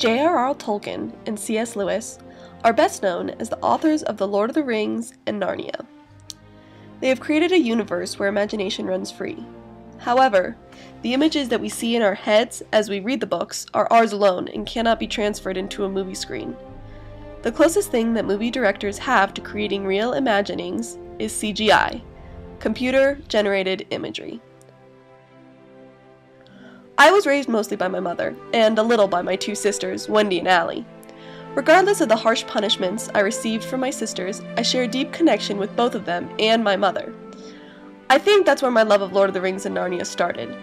J.R.R. Tolkien and C.S. Lewis are best known as the authors of The Lord of the Rings and Narnia. They have created a universe where imagination runs free. However, the images that we see in our heads as we read the books are ours alone and cannot be transferred into a movie screen. The closest thing that movie directors have to creating real imaginings is CGI, computer-generated imagery. I was raised mostly by my mother, and a little by my two sisters, Wendy and Allie. Regardless of the harsh punishments I received from my sisters, I share a deep connection with both of them and my mother. I think that's where my love of Lord of the Rings and Narnia started.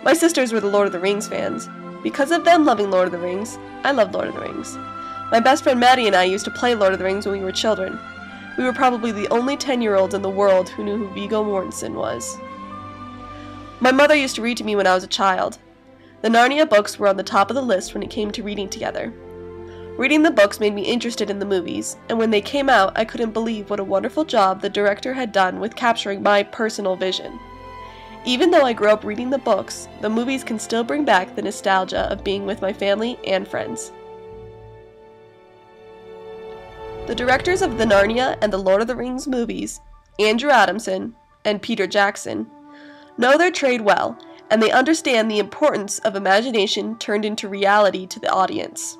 My sisters were the Lord of the Rings fans. Because of them loving Lord of the Rings, I loved Lord of the Rings. My best friend Maddie and I used to play Lord of the Rings when we were children. We were probably the only 10-year-olds in the world who knew who Viggo Mortensen was. My mother used to read to me when I was a child. The Narnia books were on the top of the list when it came to reading together. Reading the books made me interested in the movies, and when they came out, I couldn't believe what a wonderful job the director had done with capturing my personal vision. Even though I grew up reading the books, the movies can still bring back the nostalgia of being with my family and friends. The directors of the Narnia and the Lord of the Rings movies, Andrew Adamson and Peter Jackson, know their trade well, and they understand the importance of imagination turned into reality to the audience.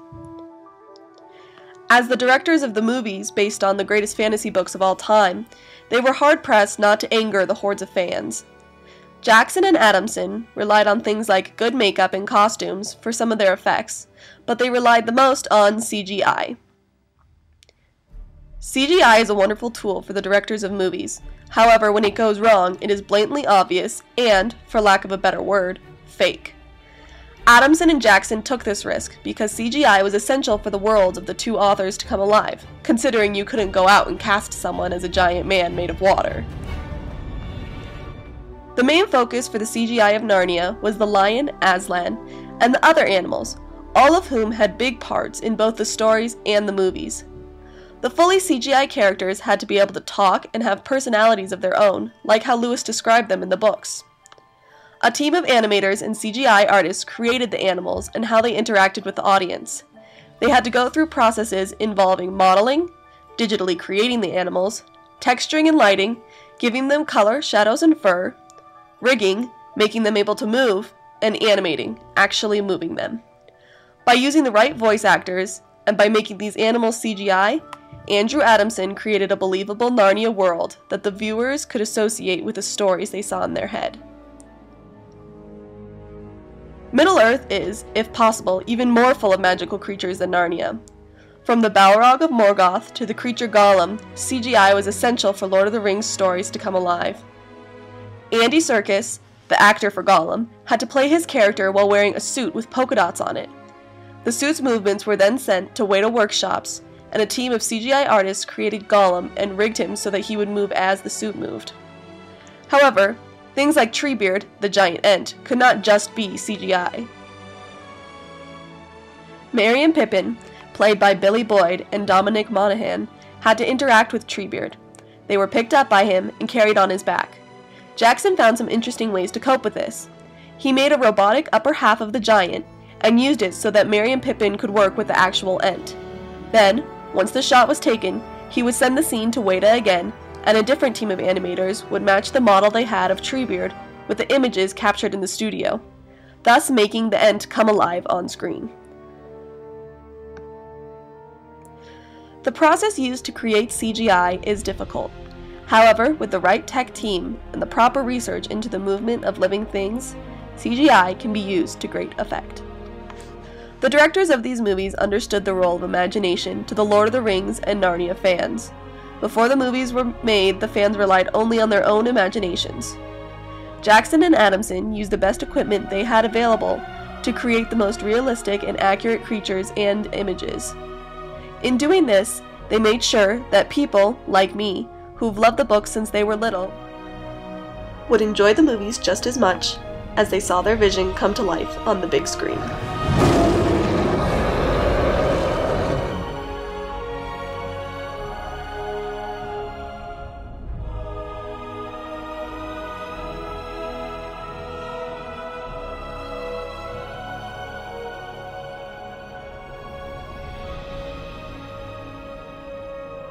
As the directors of the movies based on the greatest fantasy books of all time, they were hard-pressed not to anger the hordes of fans. Jackson and Adamson relied on things like good makeup and costumes for some of their effects, but they relied the most on CGI. CGI is a wonderful tool for the directors of movies. However, when it goes wrong, it is blatantly obvious and, for lack of a better word, fake. Adamson and Jackson took this risk because CGI was essential for the worlds of the two authors to come alive, considering you couldn't go out and cast someone as a giant man made of water. The main focus for the CGI of Narnia was the lion, Aslan, and the other animals, all of whom had big parts in both the stories and the movies. The fully CGI characters had to be able to talk and have personalities of their own, like how Lewis described them in the books. A team of animators and CGI artists created the animals and how they interacted with the audience. They had to go through processes involving modeling, digitally creating the animals, texturing and lighting, giving them color, shadows, and fur, rigging, making them able to move, and animating, actually moving them. By using the right voice actors, and by making these animals CGI, Andrew Adamson created a believable Narnia world that the viewers could associate with the stories they saw in their head. Middle-earth is, if possible, even more full of magical creatures than Narnia. From the Balrog of Morgoth to the creature Gollum, CGI was essential for Lord of the Rings stories to come alive. Andy Serkis, the actor for Gollum, had to play his character while wearing a suit with polka dots on it. The suit's movements were then sent to Weta workshops, and a team of CGI artists created Gollum and rigged him so that he would move as the suit moved. However, things like Treebeard, the giant Ent, could not just be CGI. Merry and Pippin, played by Billy Boyd and Dominic Monaghan, had to interact with Treebeard. They were picked up by him and carried on his back. Jackson found some interesting ways to cope with this. He made a robotic upper half of the giant and used it so that Merry and Pippin could work with the actual Ent. Then, once the shot was taken, he would send the scene to Weta again, and a different team of animators would match the model they had of Treebeard with the images captured in the studio, thus making the Ent come alive on screen. The process used to create CGI is difficult. However, with the right tech team and the proper research into the movement of living things, CGI can be used to great effect. The directors of these movies understood the role of imagination to the Lord of the Rings and Narnia fans. Before the movies were made, the fans relied only on their own imaginations. Jackson and Adamson used the best equipment they had available to create the most realistic and accurate creatures and images. In doing this, they made sure that people, like me, who've loved the books since they were little, would enjoy the movies just as much as they saw their vision come to life on the big screen.